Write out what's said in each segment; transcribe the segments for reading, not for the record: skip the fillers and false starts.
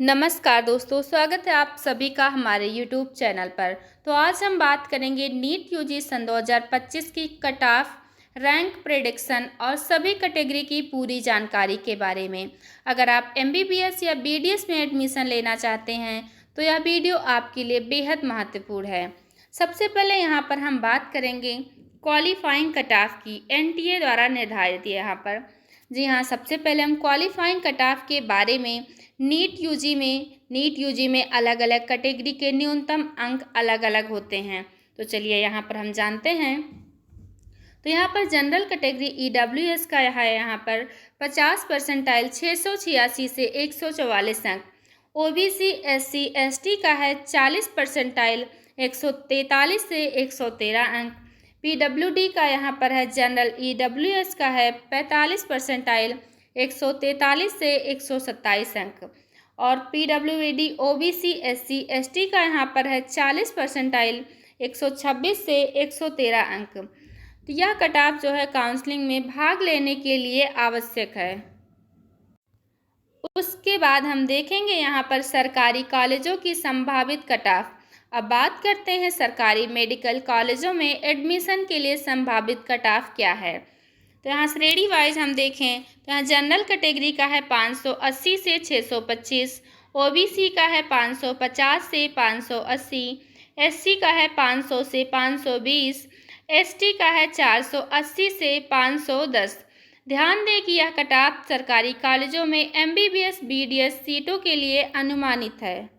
नमस्कार दोस्तों, स्वागत है आप सभी का हमारे YouTube चैनल पर। तो आज हम बात करेंगे नीट यूजी सन 2025 की कट ऑफ, रैंक प्रेडिक्शन और सभी कैटेगरी की पूरी जानकारी के बारे में। अगर आप MBBS या BDS में एडमिशन लेना चाहते हैं तो यह वीडियो आपके लिए बेहद महत्वपूर्ण है। सबसे पहले यहाँ पर हम बात करेंगे क्वालिफाइंग कट ऑफ की, NTA द्वारा निर्धारित है यहाँ पर। जी हाँ, सबसे पहले हम क्वालिफाइंग कट ऑफ के बारे में नीट यूजी में अलग अलग कैटेगरी के न्यूनतम अंक अलग अलग होते हैं। तो चलिए यहाँ पर हम जानते हैं। तो यहाँ पर जनरल कैटेगरी EWS का यहाँ पर 50 परसेंटाइल 686 से 144 अंक। OBC SC ST का है 40 परसेंटाइल 143 से 113 अंक। PWD का यहाँ पर है जनरल EWS का है 45 परसेंटाइल 143 से 127 अंक। और PWD OBC SC ST का यहाँ पर है 40 परसेंटाइल 126 से 113 अंक। तो यह कट ऑफ जो है काउंसलिंग में भाग लेने के लिए आवश्यक है। उसके बाद हम देखेंगे यहाँ पर सरकारी कॉलेजों की संभावित कट ऑफ। अब बात करते हैं सरकारी मेडिकल कॉलेजों में एडमिशन के लिए संभावित कट ऑफ क्या है। तो यहाँ श्रेणी वाइज हम देखें तो यहाँ जनरल कैटेगरी का है 580 से 625, OBC का है 550 से 580, SC का है 500 से 520, ST का है 480 से 510। ध्यान दें कि यह कट ऑफ सरकारी कॉलेजों में MBBS BDS सीटों के लिए अनुमानित है।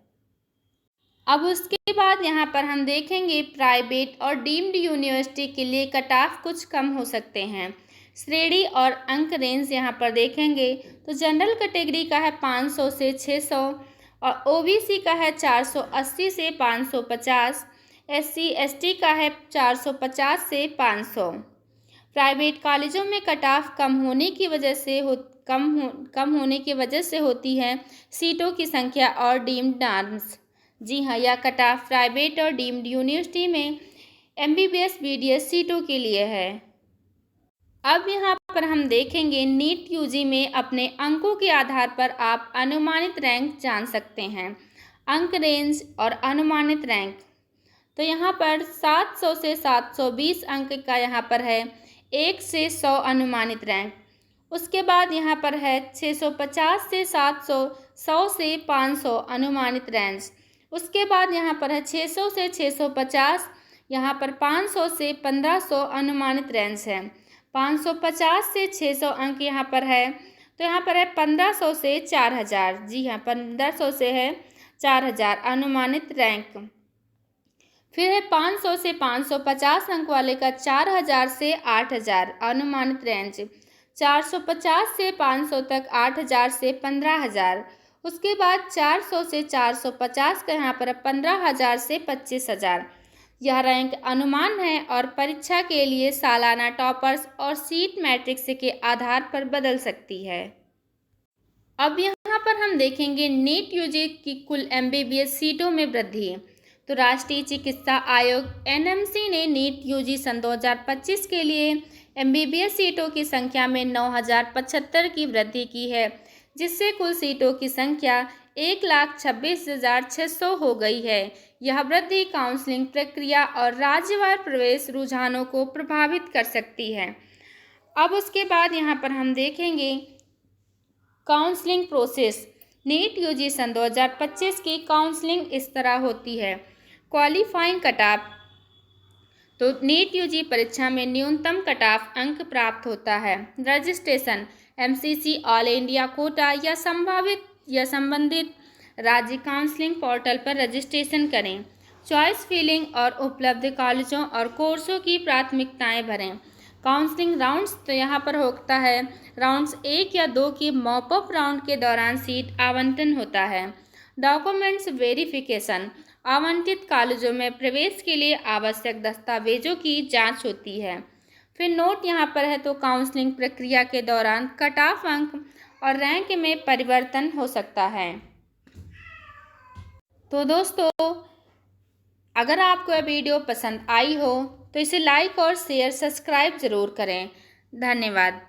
अब उसके बाद यहाँ पर हम देखेंगे प्राइवेट और डीम्ड यूनिवर्सिटी के लिए कट ऑफ कुछ कम हो सकते हैं। श्रेणी और अंक रेंज यहाँ पर देखेंगे तो जनरल कैटेगरी का है 500 से 600 और OBC का है 480 से 550, SC ST का है 450 से 500। प्राइवेट कॉलेजों में कट ऑफ कम होने की वजह से होती है सीटों की संख्या और डीम्ड नॉर्म्स। जी हाँ, यह कट ऑफ प्राइवेट और डीम्ड यूनिवर्सिटी में MBBS BDS सीटों के लिए है। अब यहाँ पर हम देखेंगे नीट यूजी में अपने अंकों के आधार पर आप अनुमानित रैंक जान सकते हैं। अंक रेंज और अनुमानित रैंक। तो यहाँ पर 700 से 720 अंक का यहाँ पर है 1 से 100 अनुमानित रैंक। उसके बाद यहाँ पर है 650 से 700, 100 से 500 अनुमानित रेंज। उसके बाद यहाँ पर है 600 से 650, यहाँ पर 500 से 1500 अनुमानित रेंज है। 550 से 600 अंक यहाँ पर है। तो यहाँ पर है 1500 से 4000। जी हाँ, 1500 से है 4000 अनुमानित रैंक। फिर है 500 से 550 अंक वाले का 4000 से 8000 अनुमानित रेंज। 450 से 500 तक 8000 से 15000। उसके बाद 400 से 450 का यहाँ पर 15000 से 25000। यह रैंक अनुमान है और परीक्षा के लिए सालाना टॉपर्स और सीट मैट्रिक्स के आधार पर बदल सकती है। अब यहाँ पर हम देखेंगे नीट यूजी की कुल MBBS सीटों में वृद्धि। तो राष्ट्रीय चिकित्सा आयोग NMC ने नीट यूजी सन 2025 के लिए MBBS सीटों की संख्या में 9075 की वृद्धि की है, जिससे कुल सीटों की संख्या 1,26,600 हो गई है। यह वृद्धि काउंसलिंग प्रक्रिया और राज्यवार प्रवेश रुझानों को प्रभावित कर सकती है। अब उसके बाद यहाँ पर हम देखेंगे काउंसलिंग प्रोसेस। नीट यूजी सन 2025 की काउंसलिंग इस तरह होती है। Qualifying cut off. तो नीट यूजी परीक्षा में न्यूनतम कट ऑफ अंक प्राप्त होता है। Registration MCC all India quota या संबंधित राज्य काउंसलिंग पोर्टल पर रजिस्ट्रेशन करें। चॉइस फिलिंग और उपलब्ध कॉलेजों और कोर्सों की प्राथमिकताएं भरें। काउंसलिंग राउंड्स तो यहाँ पर होता है राउंड्स 1 या 2 की मॉपअप राउंड के दौरान सीट आवंटन होता है। Documents verification. आवंटित कॉलेजों में प्रवेश के लिए आवश्यक दस्तावेजों की जांच होती है। फिर नोट यहाँ पर है तो काउंसलिंग प्रक्रिया के दौरान कट ऑफ अंक और रैंक में परिवर्तन हो सकता है। तो दोस्तों, अगर आपको यह वीडियो पसंद आई हो तो इसे लाइक और शेयर सब्सक्राइब ज़रूर करें। धन्यवाद।